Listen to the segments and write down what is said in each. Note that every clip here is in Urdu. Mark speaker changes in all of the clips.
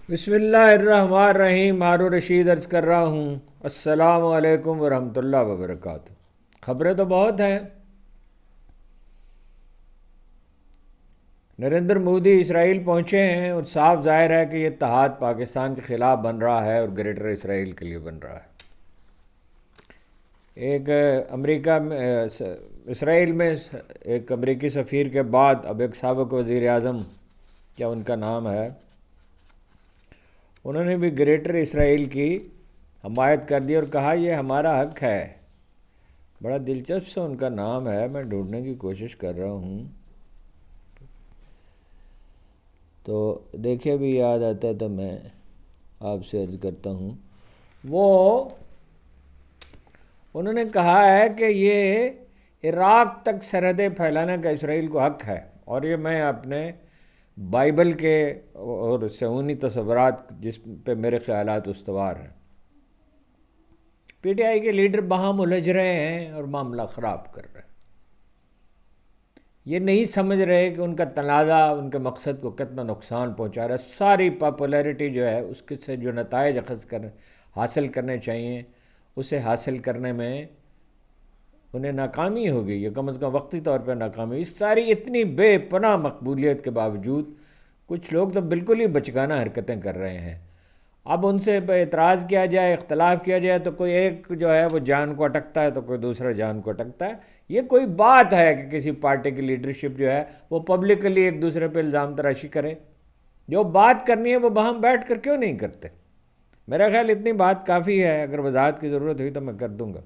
Speaker 1: بسم اللہ الرحمن الرحیم. ہارون رشید عرض کر رہا ہوں. السلام علیکم ورحمۃ اللہ وبرکاتہ. خبریں تو بہت ہیں. نریندر مودی اسرائیل پہنچے ہیں اور صاف ظاہر ہے کہ یہ اتحاد پاکستان کے خلاف بن رہا ہے اور گریٹر اسرائیل کے لیے بن رہا ہے. ایک امریکہ میں اسرائیل میں ایک امریکی سفیر کے بعد اب ایک سابق وزیر اعظم، کیا ان کا نام ہے، انہوں نے بھی گریٹر اسرائیل کی حمایت کر دی اور کہا یہ ہمارا حق ہے. بڑا دلچسپ سا ان کا نام ہے، میں ڈھونڈنے کی کوشش کر رہا ہوں تو دیکھے بھی یاد آتا ہے تو میں آپ سے عرض کرتا ہوں. انہوں نے کہا ہے کہ یہ عراق تک سرحدیں پھیلانے کا اسرائیل کو حق ہے، اور یہ میں اپنے بائبل کے اور سہونی تصورات جس پہ میرے خیالات استوار ہیں. پی ٹی آئی کے لیڈر باہم الجھ رہے ہیں اور معاملہ خراب کر رہے ہیں. یہ نہیں سمجھ رہے کہ ان کا تنازع ان کے مقصد کو کتنا نقصان پہنچا رہا ہے. ساری پاپولیرٹی جو ہے اس کے سے جو نتائج حاصل کرنے چاہیے اسے حاصل کرنے میں انہیں ناکامی ہوگی، یہ کم از کم وقتی طور پہ ناکامی. اس ساری اتنی بے پناہ مقبولیت کے باوجود کچھ لوگ تو بالکل ہی بچگانہ حرکتیں کر رہے ہیں. اب ان سے اعتراض کیا جائے، اختلاف کیا جائے تو کوئی ایک جو ہے وہ جان کو اٹکتا ہے تو کوئی دوسرا جان کو اٹکتا ہے. یہ کوئی بات ہے کہ کسی پارٹی کی لیڈرشپ جو ہے وہ پبلکلی ایک دوسرے پہ الزام تراشی کرے؟ جو بات کرنی ہے وہ باہم بیٹھ کر کیوں نہیں کرتے؟ میرا خیال اتنی بات کافی ہے. اگر وضاحت کی ضرورت ہوئی تو میں کر دوں گا.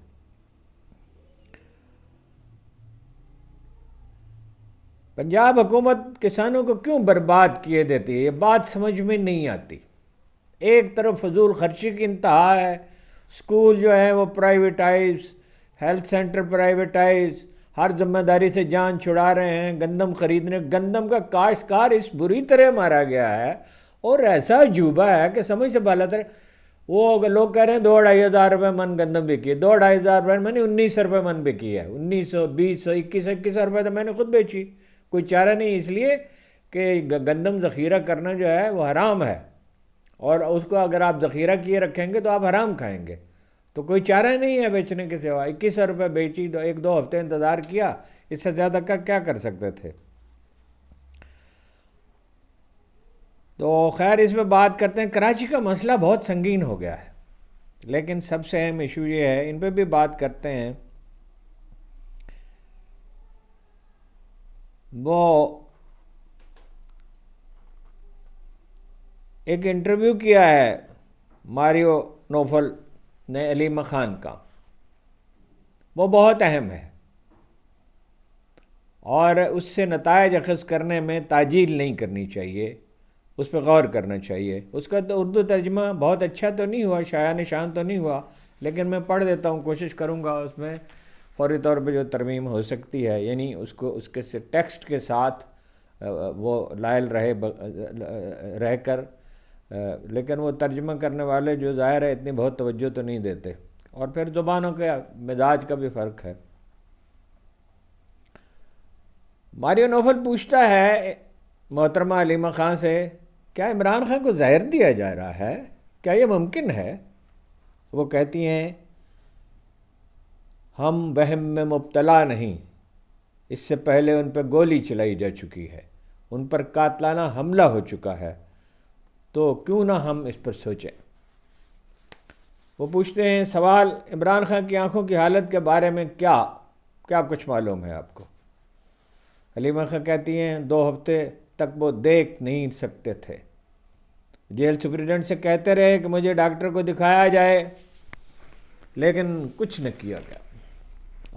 Speaker 1: پنجاب حکومت کسانوں کو کیوں برباد کیے دیتی ہے، یہ بات سمجھ میں نہیں آتی. ایک طرف فضول خرچی کی انتہا ہے، اسکول جو ہے وہ پرائیویٹائز، ہیلتھ سینٹر پرائیویٹائز، ہر ذمہ داری سے جان چھڑا رہے ہیں. گندم خریدنے، گندم کا کاشتکار اس بری طرح مارا گیا ہے اور ایسا عجوبہ ہے کہ سمجھ سے بالاتر. وہ لوگ کہہ رہے ہیں 2,500 من گندم بکی ہے. 2,500 میں نے 1,900 من بکی ہے. 1,900، 2,200، 2,100 تو میں نے خود بیچی. کوئی چارہ نہیں، اس لیے کہ گندم ذخیرہ کرنا جو ہے وہ حرام ہے، اور اس کو اگر آپ ذخیرہ کیے رکھیں گے تو آپ حرام کھائیں گے. تو کوئی چارہ نہیں ہے بیچنے کے سوا. 2,100 بیچی، ایک دو ہفتے انتظار کیا، اس سے زیادہ کا کیا کر سکتے تھے. تو خیر اس میں بات کرتے ہیں. کراچی کا مسئلہ بہت سنگین ہو گیا ہے، لیکن سب سے اہم ایشو یہ ہے، ان پہ بھی بات کرتے ہیں. وہ ایک انٹرویو کیا ہے ماریو نوفل نے علیمہ خان کا، وہ بہت اہم ہے اور اس سے نتائج اخذ کرنے میں تعجیل نہیں کرنی چاہیے، اس پہ غور کرنا چاہیے. اس کا تو اردو ترجمہ بہت اچھا تو نہیں ہوا، شایان نشان تو نہیں ہوا، لیکن میں پڑھ دیتا ہوں، کوشش کروں گا اس میں فوری طور پہ جو ترمیم ہو سکتی ہے، یعنی اس کو اس کے ٹیکسٹ کے ساتھ وہ لائل رہ کر، لیکن وہ ترجمہ کرنے والے جو ظاہر ہے اتنی بہت توجہ تو نہیں دیتے، اور پھر زبانوں کے مزاج کا بھی فرق ہے. ماریو نوفل پوچھتا ہے محترمہ علیمہ خان سے، کیا عمران خان کو زہر دیا جا رہا ہے؟ کیا یہ ممکن ہے؟ وہ کہتی ہیں ہم وہم میں مبتلا نہیں، اس سے پہلے ان پہ گولی چلائی جا چکی ہے، ان پر قاتلانہ حملہ ہو چکا ہے، تو کیوں نہ ہم اس پر سوچیں. وہ پوچھتے ہیں سوال، عمران خان کی آنکھوں کی حالت کے بارے میں کیا کچھ معلوم ہے آپ کو؟ علیمہ خان کہتی ہیں 2 ہفتے تک وہ دیکھ نہیں سکتے تھے. جیل سپرنٹینڈنٹ سے کہتے رہے کہ مجھے ڈاکٹر کو دکھایا جائے، لیکن کچھ نہ کیا گیا.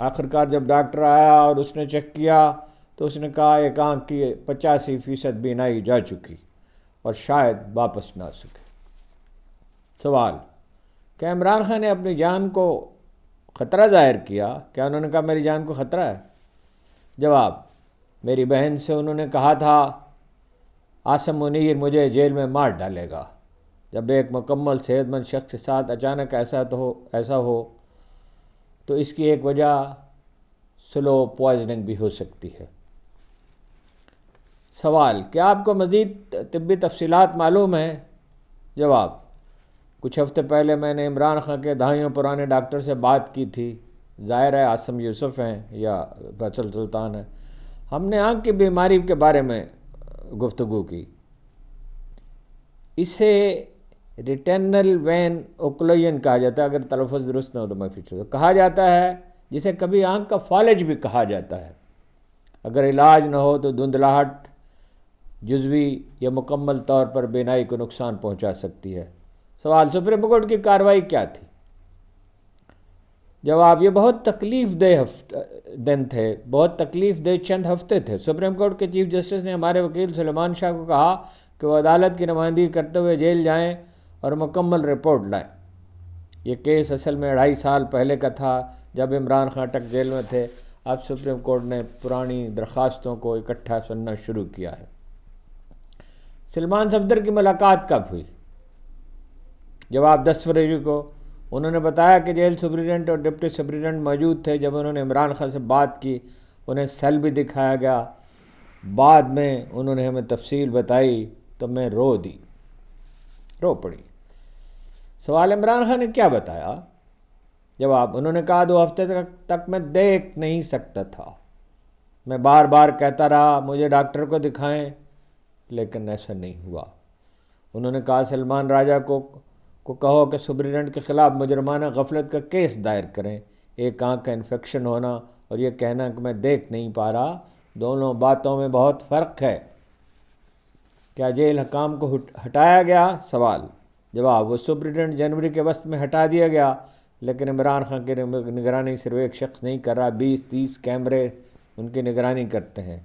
Speaker 1: آخرکار جب ڈاکٹر آیا اور اس نے چیک کیا تو اس نے کہا ایک آنکھ کی 85% بینائی جا چکی اور شاید واپس نہ آ سکے. سوال، کیا عمران خان نے اپنی جان کو خطرہ ظاہر کیا؟ کیا انہوں نے کہا میری جان کو خطرہ ہے؟ جواب، میری بہن سے انہوں نے کہا تھا عاصم منیر مجھے جیل میں مار ڈالے گا. جب ایک مکمل صحت مند شخص کے ساتھ اچانک ایسا ہو تو اس کی ایک وجہ سلو پوائزننگ بھی ہو سکتی ہے. سوال، کیا آپ کو مزید طبی تفصیلات معلوم ہیں؟ جواب: کچھ ہفتے پہلے میں نے عمران خان کے دہائیوں پرانے ڈاکٹر سے بات کی تھی، ظاہر ہے عاصم یوسف ہیں یا فیصل سلطان ہیں۔ ہم نے آنکھ کی بیماری کے بارے میں گفتگو کی۔ اسے ریٹینل وین اوکلوژن کہا جاتا ہے، اگر تلفظ درست نہ ہو تو میں پھر کہا جاتا ہے، جسے کبھی آنکھ کا فالج بھی کہا جاتا ہے۔ اگر علاج نہ ہو تو دھندلاہٹ جزوی یا مکمل طور پر بینائی کو نقصان پہنچا سکتی ہے۔ سوال: سپریم کورٹ کی کارروائی کیا تھی؟ جواب: یہ بہت تکلیف دہ چند ہفتے تھے۔ سپریم کورٹ کے چیف جسٹس نے ہمارے وکیل سلیمان شاہ کو کہا کہ وہ عدالت کی نمائندگی کرتے ہوئے جیل جائیں اور مکمل رپورٹ لائیں۔ یہ کیس اصل میں 2.5 سال پہلے کا تھا، جب عمران خان تک جیل میں تھے۔ اب سپریم کورٹ نے پرانی درخواستوں کو اکٹھا سننا شروع کیا ہے۔ سلمان صفدر کی ملاقات کب ہوئی؟ جواب: 10 فروری کو۔ انہوں نے بتایا کہ جیل سپرنٹنڈنٹ اور ڈپٹی سپرنٹنڈنٹ موجود تھے۔ جب انہوں نے عمران خان سے بات کی، انہیں سیل بھی دکھایا گیا۔ بعد میں انہوں نے ہمیں تفصیل بتائی تو میں رو پڑی۔ سوال: عمران خان نے کیا بتایا؟ جواب: انہوں نے کہا 2 ہفتے تک میں دیکھ نہیں سکتا تھا۔ میں بار بار کہتا رہا مجھے ڈاکٹر کو دکھائیں، لیکن ایسا نہیں ہوا۔ انہوں نے کہا سلمان راجہ کو کہو کہ سپرنٹنڈنٹ کے خلاف مجرمانہ غفلت کا کیس دائر کریں۔ ایک آنکھ کا انفیکشن ہونا اور یہ کہنا کہ میں دیکھ نہیں پا رہا، دونوں باتوں میں بہت فرق ہے۔ کیا جیل حکام کو ہٹایا گیا؟ سوال۔ جواب: وہ سپرنٹنڈنٹ جنوری کے وسط میں ہٹا دیا گیا، لیکن عمران خان کی نگرانی صرف ایک شخص نہیں کر رہا، 20-30 کیمرے ان کی نگرانی کرتے ہیں۔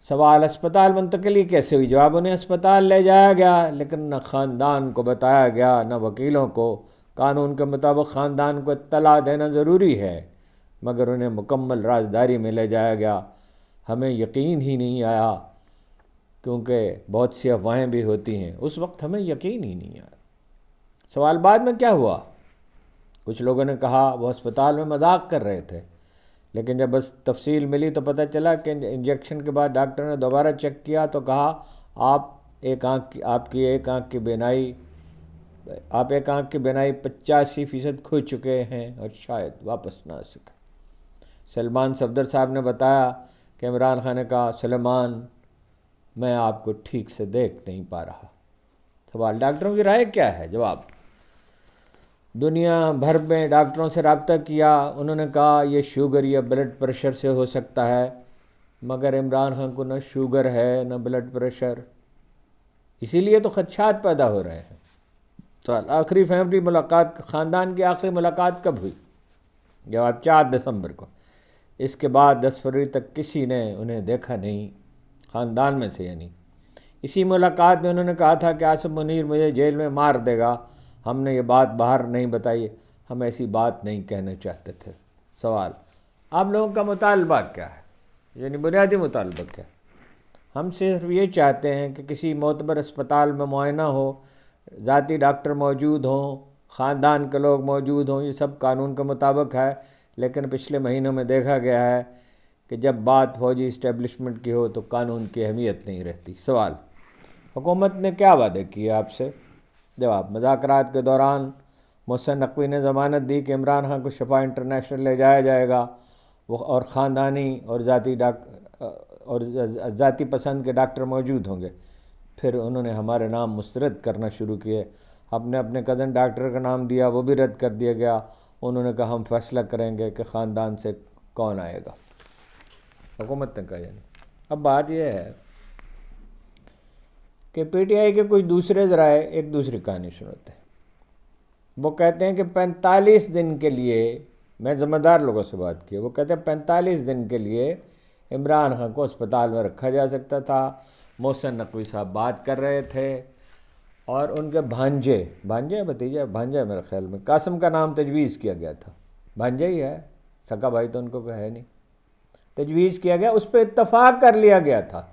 Speaker 1: سوال: اسپتال منتقلی کیسے ہوئی؟ جواب: انہیں اسپتال لے جایا گیا، لیکن نہ خاندان کو بتایا گیا نہ وکیلوں کو۔ قانون کے مطابق خاندان کو اطلاع دینا ضروری ہے، مگر انہیں مکمل رازداری میں لے جایا گیا۔ ہمیں یقین ہی نہیں آیا، کیونکہ بہت سی افواہیں بھی ہوتی ہیں۔ اس وقت ہمیں یقین ہی نہیں آیا۔ سوال: بعد میں کیا ہوا؟ کچھ لوگوں نے کہا وہ اسپتال میں مذاق کر رہے تھے، لیکن جب بس تفصیل ملی تو پتہ چلا کہ انجیکشن کے بعد ڈاکٹر نے دوبارہ چیک کیا تو کہا آپ ایک آنکھ کی بینائی 85% کھو چکے ہیں اور شاید واپس نہ آ سکے۔ سلمان صفدر صاحب نے بتایا کہ عمران خان نے کہا سلیمان میں آپ کو ٹھیک سے دیکھ نہیں پا رہا۔ سوال: ڈاکٹروں کی رائے کیا ہے؟ جواب: دنیا بھر میں ڈاکٹروں سے رابطہ کیا، انہوں نے کہا یہ شوگر یا بلڈ پریشر سے ہو سکتا ہے، مگر عمران خان کو نہ شوگر ہے نہ بلڈ پریشر، اسی لیے تو خدشات پیدا ہو رہے ہیں۔ سوال: آخری فیملی ملاقات خاندان کی آخری ملاقات کب ہوئی؟ جواب: 4 دسمبر کو۔ اس کے بعد 10 فروری تک کسی نے انہیں دیکھا نہیں، خاندان میں سے یعنی۔ اسی ملاقات میں انہوں نے کہا تھا کہ عاصم منیر مجھے جیل میں مار دے گا۔ ہم نے یہ بات باہر نہیں بتائی، ہم ایسی بات نہیں کہنا چاہتے تھے۔ سوال: آپ لوگوں کا مطالبہ کیا ہے؟ یعنی بنیادی مطالبہ کیا ہے؟ ہم صرف یہ چاہتے ہیں کہ کسی معتبر اسپتال میں معائنہ ہو، ذاتی ڈاکٹر موجود ہوں، خاندان کے لوگ موجود ہوں، یہ سب قانون کے مطابق ہے، لیکن پچھلے مہینوں میں دیکھا گیا ہے کہ جب بات فوجی اسٹیبلشمنٹ کی ہو تو قانون کی اہمیت نہیں رہتی۔ سوال: حکومت نے کیا وعدے کیے آپ سے؟ جواب: مذاکرات کے دوران محسن نقوی نے ضمانت دی کہ عمران خان کو شفا انٹرنیشنل لے جایا جائے گا اور خاندانی اور ذاتی پسند کے ڈاکٹر موجود ہوں گے۔ پھر انہوں نے ہمارے نام مسترد کرنا شروع کیے۔ ہم نے اپنے کزن ڈاکٹر کا نام دیا، وہ بھی رد کر دیا گیا۔ انہوں نے کہا ہم فیصلہ کریں گے کہ خاندان سے کون آئے گا۔ حکومت نے کہا یعنی۔ اب بات یہ ہے کہ پی ٹی آئی کے کچھ دوسرے ذرائع ایک دوسری کہانی سناتے ہیں۔ وہ کہتے ہیں کہ 45 دن کے لیے، میں ذمہ دار لوگوں سے بات کی، وہ کہتے ہیں 45 دن کے لیے عمران خان کو اسپتال میں رکھا جا سکتا تھا۔ محسن نقوی صاحب بات کر رہے تھے اور ان کے بھانجے میرے خیال میں قاسم کا نام تجویز کیا گیا تھا۔ بھانجا ہی ہے، سکا بھائی تو ان کو ہے نہیں، تجویز کیا گیا، اس پہ اتفاق کر لیا گیا تھا،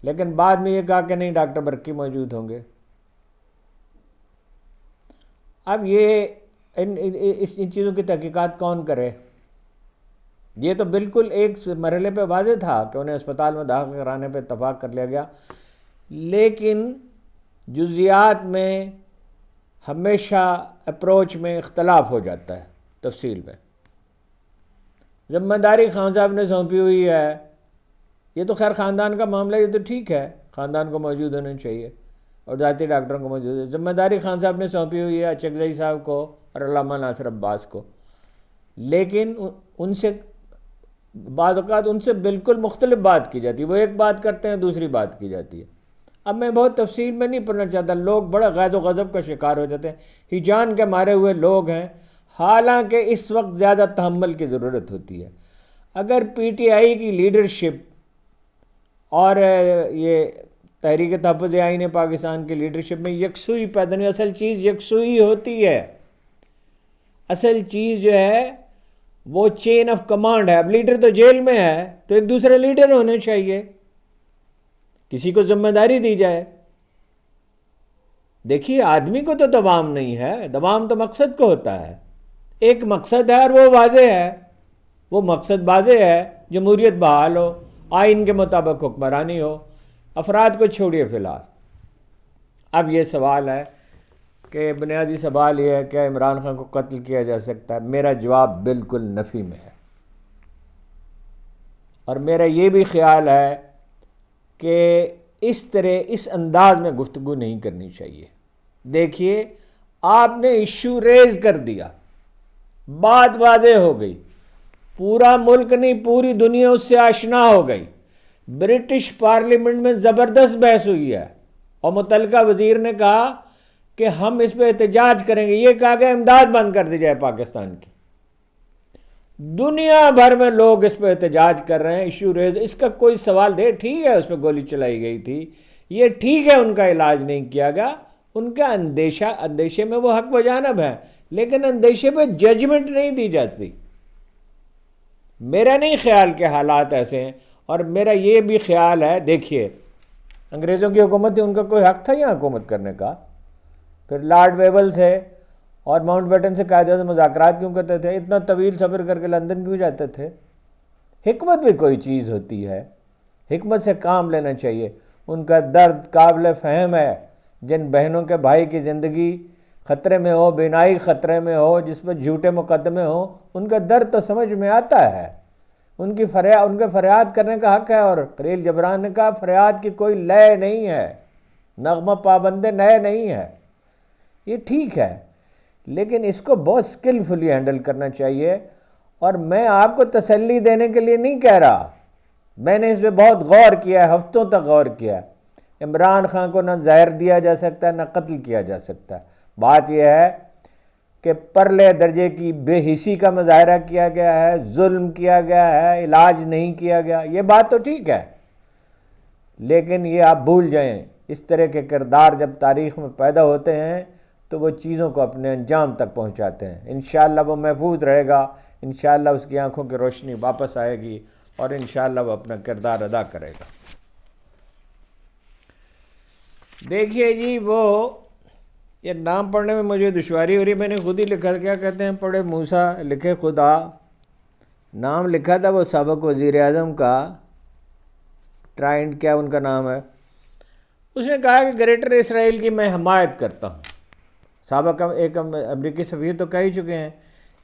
Speaker 1: لیکن بعد میں یہ کہا کہ نہیں ڈاکٹر برقی موجود ہوں گے۔ اب یہ ان چیزوں کی تحقیقات کون کرے؟ یہ تو بالکل ایک مرحلے پہ واضح تھا کہ انہیں اسپتال میں داخل کرانے پہ اتفاق کر لیا گیا، لیکن جزیات میں ہمیشہ اپروچ میں اختلاف ہو جاتا ہے، تفصیل میں۔ ذمہ داری خان صاحب نے سونپی ہوئی ہے، یہ تو خیر خاندان کا معاملہ، یہ تو ٹھیک ہے، خاندان کو موجود ہونا چاہیے اور ذاتی ڈاکٹروں کو موجود ہے۔ ذمہ داری خان صاحب نے سونپی ہوئی ہے اچکزئی صاحب کو اور علامہ ناصر عباس کو، لیکن ان سے بعض اوقات ان سے بالکل مختلف بات کی جاتی ہے، وہ ایک بات کرتے ہیں دوسری بات کی جاتی ہے۔ اب میں بہت تفصیل میں نہیں پڑھنا چاہتا، لوگ بڑا غیظ و غضب کا شکار ہو جاتے ہیں، ہیجان کے مارے ہوئے لوگ ہیں، حالانکہ اس وقت زیادہ تحمل کی ضرورت ہوتی ہے۔ اگر پی ٹی آئی کی لیڈرشپ اور یہ تحریک تحفظ آئین پاکستان کی لیڈرشپ میں یکسوئی پیدا نہیں، اصل چیز یکسوئی ہوتی ہے، اصل چیز جو ہے وہ چین آف کمانڈ ہے۔ اب لیڈر تو جیل میں ہے تو ایک دوسرے لیڈر ہونے چاہیے، کسی کو ذمہ داری دی جائے۔ دیکھیے آدمی کو تو دوام نہیں ہے، دوام تو مقصد کو ہوتا ہے، ایک مقصد ہے اور وہ واضح ہے، وہ مقصد واضح ہے، جمہوریت بحال ہو، آئین کے مطابق حکمرانی ہو، افراد کو چھوڑیے فی الحال۔ اب یہ سوال ہے کہ بنیادی سوال یہ ہے کہ عمران خان کو قتل کیا جا سکتا ہے؟ میرا جواب بالکل نفی میں ہے، اور میرا یہ بھی خیال ہے کہ اس طرح اس انداز میں گفتگو نہیں کرنی چاہیے۔ دیکھیے آپ نے ایشو ریز کر دیا، بات واضح ہو گئی، پورا ملک نہیں پوری دنیا اس سے آشنا ہو گئی، برٹش پارلیمنٹ میں زبردست بحث ہوئی ہے اور متعلقہ وزیر نے کہا کہ ہم اس پہ احتجاج کریں گے، یہ کہا کہ امداد بند کر دی جائے پاکستان کی۔ دنیا بھر میں لوگ اس پہ احتجاج کر رہے ہیں، ایشو ریز، اس کا کوئی سوال دے، ٹھیک ہے اس پہ گولی چلائی گئی تھی، یہ ٹھیک ہے ان کا علاج نہیں کیا گیا، ان کا اندیشے میں وہ حق بجانب ہے، لیکن اندیشے پہ ججمنٹ نہیں دی جاتی۔ میرا نہیں خیال کہ حالات ایسے ہیں، اور میرا یہ بھی خیال ہے، دیکھیے انگریزوں کی حکومت تھی، ان کا کوئی حق تھا یہاں حکومت کرنے کا؟ پھر لارڈ ویبل سے اور ماؤنٹ بیٹن سے قائد اعظم مذاکرات کیوں کرتے تھے؟ اتنا طویل سفر کر کے لندن کیوں جاتے تھے؟ حکمت بھی کوئی چیز ہوتی ہے، حکمت سے کام لینا چاہیے۔ ان کا درد قابل فہم ہے، جن بہنوں کے بھائی کی زندگی خطرے میں ہو، بینائی خطرے میں ہو، جس پر جھوٹے مقدمے ہوں، ان کا درد تو سمجھ میں آتا ہے، ان کے فریاد کرنے کا حق ہے۔ اور خلیل جبران نے کہا فریاد کی کوئی لے نہیں ہے، نغمہ پابندے نئے نہیں ہے، یہ ٹھیک ہے، لیکن اس کو بہت سکلفلی ہینڈل کرنا چاہیے۔ اور میں آپ کو تسلی دینے کے لیے نہیں کہہ رہا، میں نے اس پہ بہت غور کیا ہے، ہفتوں تک غور کیا ہے۔ عمران خان کو نہ زہر دیا جا سکتا ہے، نہ قتل کیا جا سکتا ہے۔ بات یہ ہے کہ پرلے درجے کی بے حسی کا مظاہرہ کیا گیا ہے، ظلم کیا گیا ہے، علاج نہیں کیا گیا، یہ بات تو ٹھیک ہے، لیکن یہ آپ بھول جائیں، اس طرح کے کردار جب تاریخ میں پیدا ہوتے ہیں تو وہ چیزوں کو اپنے انجام تک پہنچاتے ہیں۔ انشاءاللہ وہ محفوظ رہے گا، انشاءاللہ اس کی آنکھوں کی روشنی واپس آئے گی، اور انشاءاللہ وہ اپنا کردار ادا کرے گا۔ دیکھیے جی، وہ یہ نام پڑھنے میں مجھے دشواری ہو رہی ہے، میں نے خود ہی لکھا، کیا کہتے ہیں، پڑھے موسیٰ لکھے خدا، نام لکھا تھا وہ سابق وزیر اعظم کا، ٹرائنٹ کیا ان کا نام ہے، اس نے کہا کہ گریٹر اسرائیل کی میں حمایت کرتا ہوں۔ سابق ایک امریکی سفیر تو کہہ ہی چکے ہیں،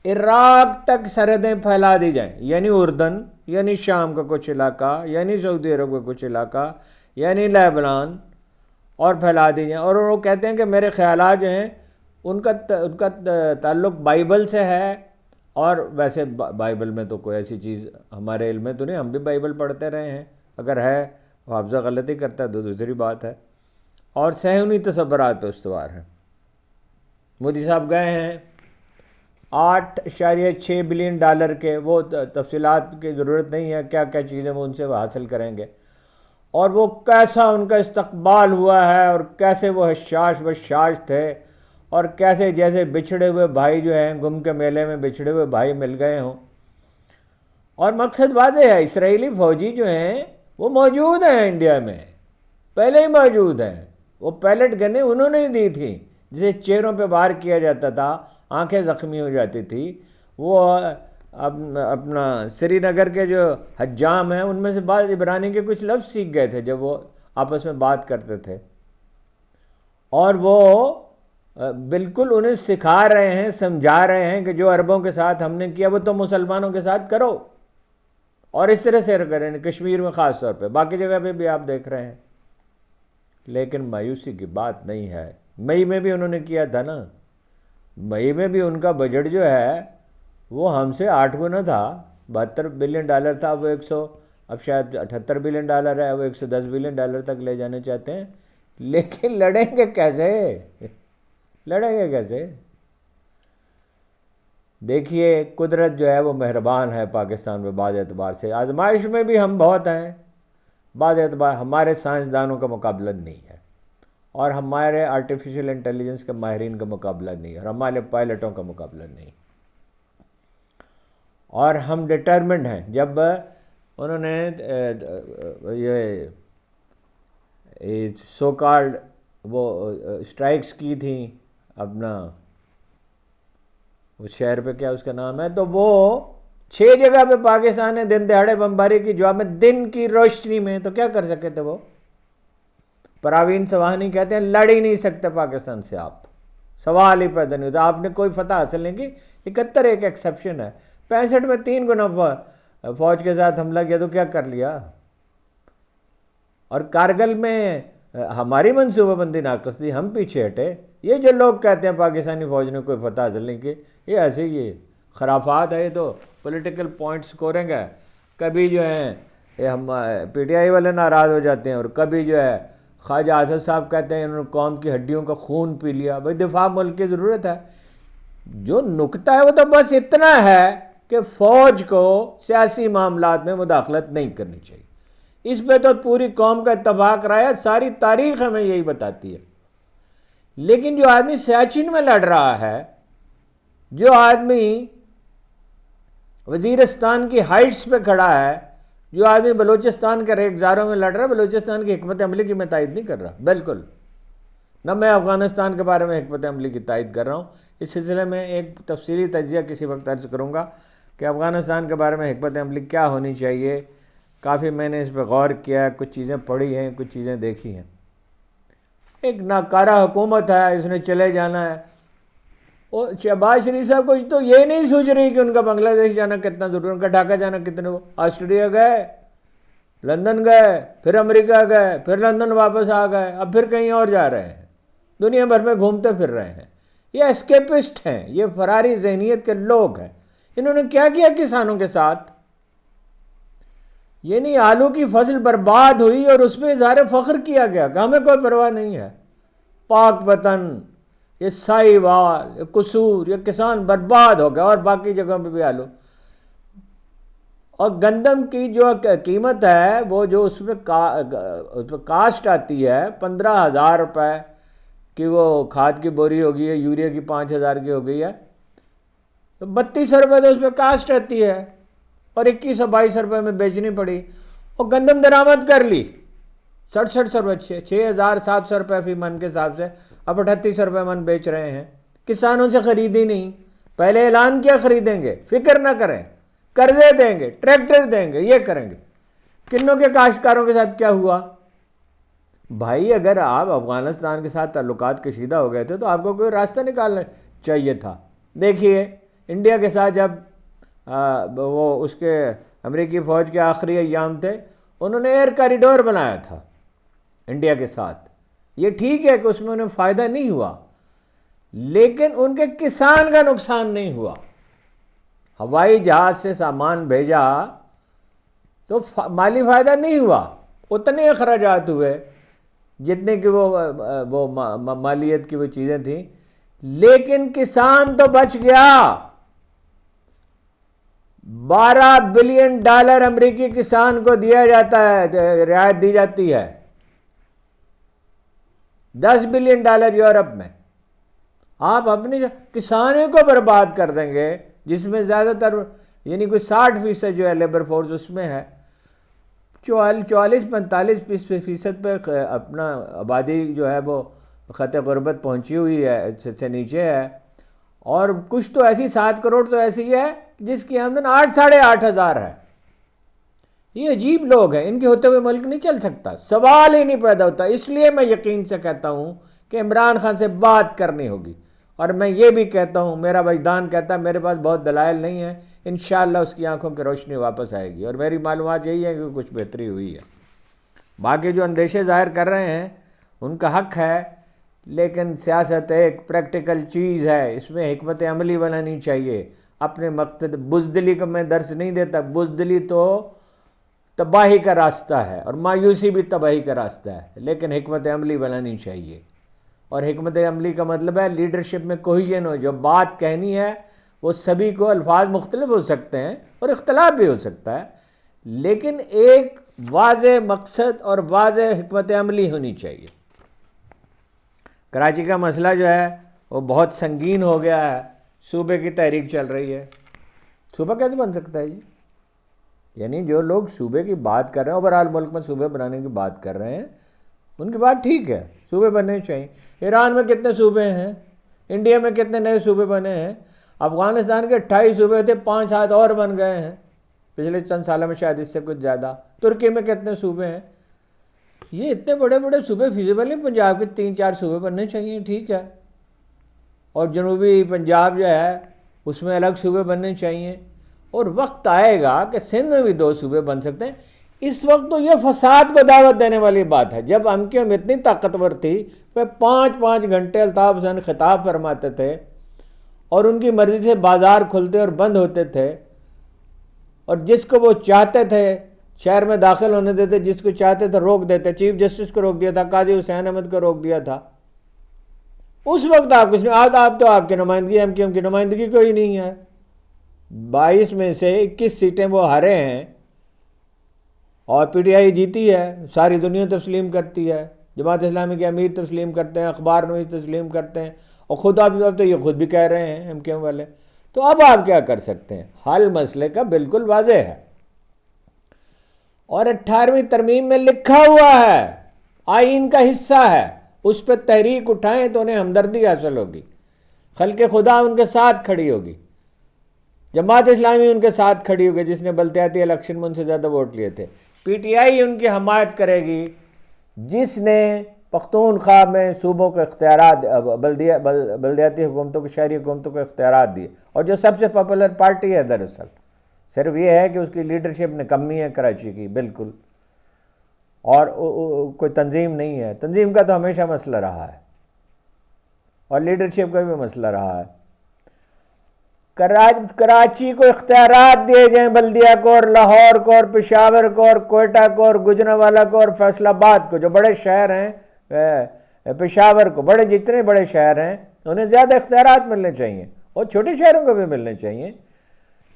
Speaker 1: عراق تک سرحدیں پھیلا دی جائیں، یعنی اردن، یعنی شام کا کچھ علاقہ، یعنی سعودی عرب کا کچھ علاقہ، یعنی لیبنان، اور پھیلا دی جائیں۔ اور وہ کہتے ہیں کہ میرے خیالات جو ہیں ان کا تعلق بائبل سے ہے، اور ویسے بائبل میں تو کوئی ایسی چیز ہمارے علم میں تو نہیں، ہم بھی بائبل پڑھتے رہے ہیں، اگر ہے حافظہ غلطی کرتا ہے تو دوسری بات ہے، اور صہیونی تصورات پہ استوار ہیں۔ مودی صاحب گئے ہیں 8.6 بلین ڈالر کے، وہ تفصیلات کی ضرورت نہیں ہے، کیا کیا چیزیں وہ ان سے حاصل کریں گے، اور وہ کیسا ان کا استقبال ہوا ہے، اور کیسے وہ حشاش بشاش تھے، اور کیسے جیسے بچھڑے ہوئے بھائی جو ہیں، گم کے میلے میں بچھڑے ہوئے بھائی مل گئے ہوں۔ اور مقصد واضح ہے، اسرائیلی فوجی جو ہیں وہ موجود ہیں انڈیا میں، پہلے ہی موجود ہیں، وہ پیلٹ گنیں انہوں نے ہی دی تھیں، جسے چہروں پہ وار کیا جاتا تھا، آنکھیں زخمی ہو جاتی تھی۔ وہ اپنا سری نگر کے جو حجام ہیں ان میں سے بعض عبرانی کے کچھ لفظ سیکھ گئے تھے جب وہ آپس میں بات کرتے تھے۔ اور وہ بالکل انہیں سکھا رہے ہیں، سمجھا رہے ہیں کہ جو عربوں کے ساتھ ہم نے کیا وہ تو مسلمانوں کے ساتھ کرو، اور اس طرح سے کریں، کشمیر میں خاص طور پہ، باقی جگہ پہ بھی آپ دیکھ رہے ہیں۔ لیکن مایوسی کی بات نہیں ہے، مئی میں بھی انہوں نے کیا تھا نا، مئی میں بھی ان کا بجٹ جو ہے وہ ہم سے 8 گنا تھا، $72 بلین تھا، وہ اب شاید $78 بلین ہے، وہ $110 بلین تک لے جانے چاہتے ہیں۔ لیکن لڑیں گے کیسے؟ لڑیں گے کیسے؟ دیکھیے قدرت جو ہے وہ مہربان ہے پاکستان میں، بعض اعتبار سے آزمائش میں بھی ہم بہت ہیں، بعض اعتبار ہمارے سائنسدانوں کا مقابلہ نہیں ہے، اور ہمارے آرٹیفیشل انٹیلیجنس کے ماہرین کا مقابلہ نہیں ہے، اور ہمارے پائلٹوں کا مقابلہ نہیں، اور ہم ڈٹرمنڈ ہیں۔ جب انہوں نے یہ سو کالڈ وہ اسٹرائکس کی تھیں اپنا اس شہر پہ، کیا اس کا نام ہے، تو وہ 6 جگہ پہ پاکستان نے دن دہاڑے بمباری کی جواب میں، دن کی روشنی میں، تو کیا کر سکے تھے وہ؟ پراوین سواہنی کہتے ہیں لڑ ہی نہیں سکتے پاکستان سے آپ، سوال ہی پیدا نہیں ہوتا، آپ نے کوئی فتح حاصل نہیں کی۔ 71 ایک ایکسیپشن ہے، 65 میں 3 گنا فوج کے ساتھ حملہ کیا، تو کیا کر لیا؟ اور کارگل میں ہماری منصوبہ بندی ناقص تھی، ہم پیچھے ہٹے۔ یہ جو لوگ کہتے ہیں پاکستانی فوج نے کوئی فتح حاصل نہیں کی، یہ ایسے ہی خرافات ہے، یہ تو پولیٹیکل پوائنٹ سکورنگ ہے۔ کبھی جو ہیں یہ ہم پی ٹی آئی والے ناراض ہو جاتے ہیں، اور کبھی جو ہے خواجہ آصف صاحب کہتے ہیں انہوں نے قوم کی ہڈیوں کا خون پی لیا۔ بھائی دفاع ملک کی ضرورت ہے۔ جو نکتہ ہے وہ تو بس اتنا ہے کہ فوج کو سیاسی معاملات میں مداخلت نہیں کرنی چاہیے، اس پہ تو پوری قوم کا اتفاق رہا ہے، ساری تاریخ ہمیں یہی بتاتی ہے۔ لیکن جو آدمی سیاچن میں لڑ رہا ہے، جو آدمی وزیرستان کی ہائٹس پہ کھڑا ہے، جو آدمی بلوچستان کے ریگزاروں میں لڑ رہا ہے، بلوچستان کی حکمت عملی کی میں تائید نہیں کر رہا، بالکل نہ میں افغانستان کے بارے میں حکمت عملی کی تائید کر رہا ہوں۔ اس سلسلے میں ایک تفصیلی تجزیہ کسی وقت عرض کروں گا کہ افغانستان کے بارے میں حکمت عملی کیا ہونی چاہیے۔ کافی میں نے اس پہ غور کیا ہے، کچھ چیزیں پڑھی ہیں، کچھ چیزیں دیکھی ہیں۔ ایک ناکارہ حکومت ہے، اس نے چلے جانا ہے۔ اور شہباز شریف صاحب کو تو یہ نہیں سوچ رہی کہ ان کا بنگلہ دیش جانا کتنا ضروری ہے، ان کا ڈھاکہ جانا کتنے، وہ آسٹریلیا گئے، لندن گئے، پھر امریکہ گئے، پھر لندن واپس آ گئے، اب پھر کہیں اور جا رہے ہیں، دنیا بھر میں گھومتے پھر رہے ہیں۔ یہ اسکیپسٹ ہیں، یہ فراری ذہنیت کے لوگ ہیں۔ انہوں نے کیا کیا کسانوں کے ساتھ؟ یہ نہیں، آلو کی فصل برباد ہوئی اور اس پہ اظہار فخر کیا گیا کہ ہمیں کوئی پرواہ نہیں ہے، پاک وطن، یہ سائی وال، یہ قصور، یہ کسان برباد ہو گیا، اور باقی جگہوں پہ بھی آلو۔ اور گندم کی جو قیمت ہے، وہ جو اس پہ کاسٹ آتی ہے 15,000 روپے کہ وہ کھاد کی بوری ہو گئی ہے، یوریا کی 5,000 کی ہو گئی ہے، تو 3200 روپے تو اس پہ کاسٹ آتی ہے، اور 2122 روپے میں بیچنی پڑی، اور گندم درآمد کر لی 6700 روپے، 6,700 روپے فی من کے حساب سے، اب 3800 روپے من بیچ رہے ہیں۔ کسانوں سے خریدی نہیں، پہلے اعلان کیا خریدیں گے، فکر نہ کریں، قرضے دیں گے، ٹریکٹر دیں گے، یہ کریں گے۔ کنوں کے کاشتکاروں کے ساتھ کیا ہوا؟ بھائی اگر آپ افغانستان کے ساتھ تعلقات کشیدہ ہو گئے تھے تو آپ کو کوئی راستہ نکالنا چاہیے تھا۔ دیکھیے انڈیا کے ساتھ جب وہ اس کے امریکی فوج کے آخری ایام تھے، انہوں نے ایئر کاریڈور بنایا تھا انڈیا کے ساتھ، یہ ٹھیک ہے کہ اس میں انہیں فائدہ نہیں ہوا، لیکن ان کے کسان کا نقصان نہیں ہوا۔ ہوائی جہاز سے سامان بھیجا تو مالی فائدہ نہیں ہوا، اتنے اخراجات ہوئے جتنے کہ وہ مالیت کی وہ چیزیں تھیں، لیکن کسان تو بچ گیا۔ $12 بلین امریکی کسان کو دیا جاتا ہے، رعایت دی جاتی ہے، $10 بلین یورپ میں۔ آپ اپنی کسانوں کو برباد کر دیں گے، جس میں زیادہ تر یعنی کوئی 60% جو ہے لیبر فورس اس میں ہے، 44-45% پہ اپنا آبادی جو ہے وہ خط غربت پہنچی ہوئی ہے، سے نیچے ہے، اور کچھ تو ایسی 7 کروڑ تو ایسی ہے جس کی آمدن 8-8.5 ہزار ہے۔ یہ عجیب لوگ ہیں، ان کے ہوتے ہوئے ملک نہیں چل سکتا، سوال ہی نہیں پیدا ہوتا۔ اس لیے میں یقین سے کہتا ہوں کہ عمران خان سے بات کرنی ہوگی، اور میں یہ بھی کہتا ہوں، میرا وجدان کہتا ہے، میرے پاس بہت دلائل نہیں ہیں، انشاءاللہ اس کی آنکھوں کی روشنی واپس آئے گی، اور میری معلومات یہی ہے کہ کچھ بہتری ہوئی ہے۔ باقی جو اندیشے ظاہر کر رہے ہیں ان کا حق ہے، لیکن سیاست ایک پریکٹیکل چیز ہے، اس میں حکمت عملی بنانی چاہیے۔ اپنے مقصد، بزدلی کو میں درس نہیں دیتا، بزدلی تو تباہی کا راستہ ہے، اور مایوسی بھی تباہی کا راستہ ہے، لیکن حکمت عملی بنانی چاہیے۔ اور حکمت عملی کا مطلب ہے لیڈرشپ میں کوہیژن ہو، جو بات کہنی ہے وہ سبھی کو، الفاظ مختلف ہو سکتے ہیں اور اختلاف بھی ہو سکتا ہے، لیکن ایک واضح مقصد اور واضح حکمت عملی ہونی چاہیے۔ کراچی کا مسئلہ جو ہے وہ بہت سنگین ہو گیا ہے، صوبے کی تحریک چل رہی ہے۔ صوبہ کیسے بن سکتا ہے جی؟ یعنی جو لوگ صوبے کی بات کر رہے ہیں، اوورآل ملک میں صوبے بنانے کی بات کر رہے ہیں، ان کی بات ٹھیک ہے، صوبے بننے چاہیے۔ ایران میں کتنے صوبے ہیں، انڈیا میں کتنے نئے صوبے بنے ہیں، افغانستان کے 28 صوبے تھے، 5-7 اور بن گئے ہیں پچھلے چند سالوں میں، شاید اس سے کچھ زیادہ۔ ترکی میں کتنے صوبے ہیں، یہ اتنے بڑے بڑے صوبے فیزیبل نہیں، پنجاب کے 3-4 صوبے بننے چاہیے، ٹھیک ہے، اور جنوبی پنجاب جو ہے اس میں الگ صوبے بننے چاہیے، اور وقت آئے گا کہ سندھ میں بھی 2 صوبے بن سکتے ہیں۔ اس وقت تو یہ فساد کو دعوت دینے والی بات ہے۔ جب MQM اتنی طاقتور تھی کہ 5-5 گھنٹے الطاف حسین خطاب فرماتے تھے، اور ان کی مرضی سے بازار کھلتے اور بند ہوتے تھے، اور جس کو وہ چاہتے تھے شہر میں داخل ہونے دیتے، جس کو چاہتے تھے روک دیتے، چیف جسٹس کو روک دیا تھا، قاضی حسین احمد کو روک دیا تھا۔ اس وقت آپ کچھ نہیں، آپ تو آپ کی نمائندگی، MQM کی نمائندگی کوئی نہیں ہے۔ 22 میں سے 21 سیٹیں وہ ہارے ہیں، اور PTI جیتی ہے، ساری دنیا تسلیم کرتی ہے، جماعت اسلامی کے امیر تسلیم کرتے ہیں، اخبار نویس تسلیم کرتے ہیں، اور خود آپ تو یہ خود بھی کہہ رہے ہیں MQM والے۔ تو اب آپ کیا کر سکتے ہیں؟ حل مسئلے کا بالکل واضح ہے، اور 18ویں ترمیم میں لکھا ہوا ہے، آئین کا حصہ ہے، اس پہ تحریک اٹھائیں تو انہیں ہمدردی حاصل ہوگی، خلق خدا ان کے ساتھ کھڑی ہوگی، جماعت اسلامی ان کے ساتھ کھڑی ہوگی، جس نے بلدیاتی الیکشن میں ان سے زیادہ ووٹ لیے تھے، PTI ان کی حمایت کرے گی، جس نے پختونخوا میں صوبوں کو اختیارات، بلدیاتی حکومتوں کو، شہری حکومتوں کو اختیارات دیے، اور جو سب سے پاپولر پارٹی ہے دراصل، صرف یہ ہے کہ اس کی لیڈرشپ نکمی ہے کراچی کی بالکل، اور کوئی تنظیم نہیں ہے۔ تنظیم کا تو ہمیشہ مسئلہ رہا ہے، اور لیڈرشپ کا بھی مسئلہ رہا ہے۔ کراچی کو اختیارات دیے جائیں، بلدیہ کو، اور لاہور کو، اور پشاور کو، اور کوئٹہ کو، اور گجرانوالہ کو، اور فیصل آباد کو، جو بڑے شہر ہیں، پشاور کو، بڑے جتنے بڑے شہر ہیں انہیں زیادہ اختیارات ملنے چاہیے، اور چھوٹے شہروں کو بھی ملنے چاہیے۔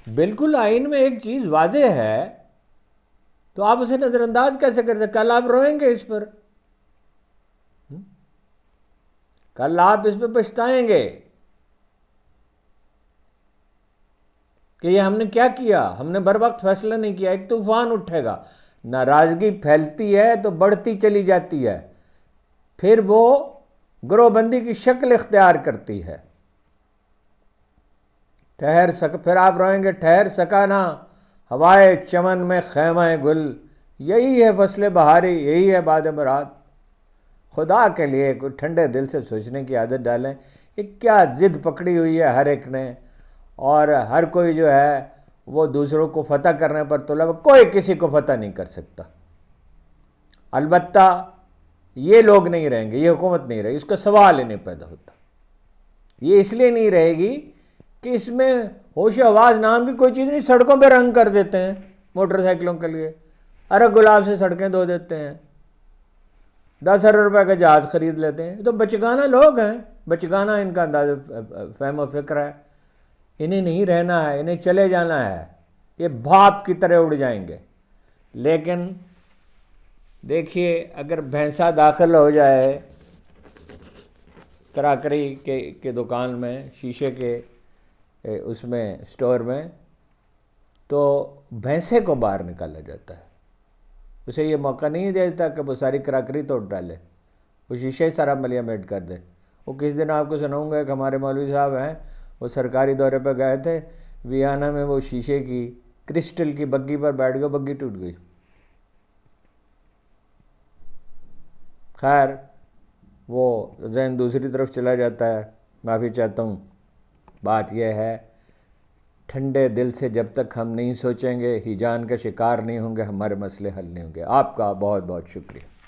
Speaker 1: بالکل آئین میں ایک چیز واضح ہے، تو آپ اسے نظر انداز کیسے کرتے؟ کل آپ روئیں گے اس پر، کل آپ اس پہ پچھتائیں گے کہ یہ ہم نے کیا کیا، ہم نے بر وقت فیصلہ نہیں کیا۔ ایک طوفان اٹھے گا، ناراضگی پھیلتی ہے تو بڑھتی چلی جاتی ہے، پھر وہ گروہ بندی کی شکل اختیار کرتی ہے۔ پھر آپ روئیں گے، ٹھہر سکا نہ ہوائے چمن میں خیمہ گل، یہی ہے فصل بہاری، یہی ہے باد مراد۔ خدا کے لیے کوئی ٹھنڈے دل سے سوچنے کی عادت ڈالیں، یہ کیا ضد پکڑی ہوئی ہے ہر ایک نے، اور ہر کوئی جو ہے وہ دوسروں کو فتح کرنے پر تلا ہوا، کوئی کسی کو فتح نہیں کر سکتا۔ البتہ یہ لوگ نہیں رہیں گے، یہ حکومت نہیں رہے گی، اس کا سوال ہی نہیں پیدا ہوتا۔ یہ اس لیے نہیں رہے گی کہ اس میں ہوش و حواس نام کی کوئی چیز نہیں، سڑکوں پہ رنگ کر دیتے ہیں موٹر سائیکلوں کے لیے، ارے گلاب سے سڑکیں دھو دیتے ہیں، 10,000 روپے کا جہاز خرید لیتے ہیں۔ تو بچگانہ لوگ ہیں، بچگانہ ان کا انداز فہم و فکر ہے، انہیں نہیں رہنا ہے، انہیں چلے جانا ہے، یہ بھاپ کی طرح اڑ جائیں گے۔ لیکن دیکھیے، اگر بھینسا داخل ہو جائے کراکری کے دکان میں، شیشے کے اس میں سٹور میں، تو بھینسے کو باہر نکالا جاتا ہے، اسے یہ موقع نہیں دیتا کہ وہ ساری کراکری توڑ ڈالے، وہ شیشے ہی سارا ملیامیٹ کر دے۔ وہ کس دن آپ کو سناؤں گا کہ ہمارے مولوی صاحب ہیں، وہ سرکاری دورے پہ گئے تھے ویانا میں، وہ شیشے کی کرسٹل کی بگی پر بیٹھ گئے، بگی ٹوٹ گئی، خیر وہ ذہن دوسری طرف چلا جاتا ہے، معافی چاہتا ہوں۔ بات یہ ہے ٹھنڈے دل سے جب تک ہم نہیں سوچیں گے، ہیجان کا شکار نہیں ہوں گے، ہمارے مسئلے حل نہیں ہوں گے۔ آپ کا بہت بہت شکریہ۔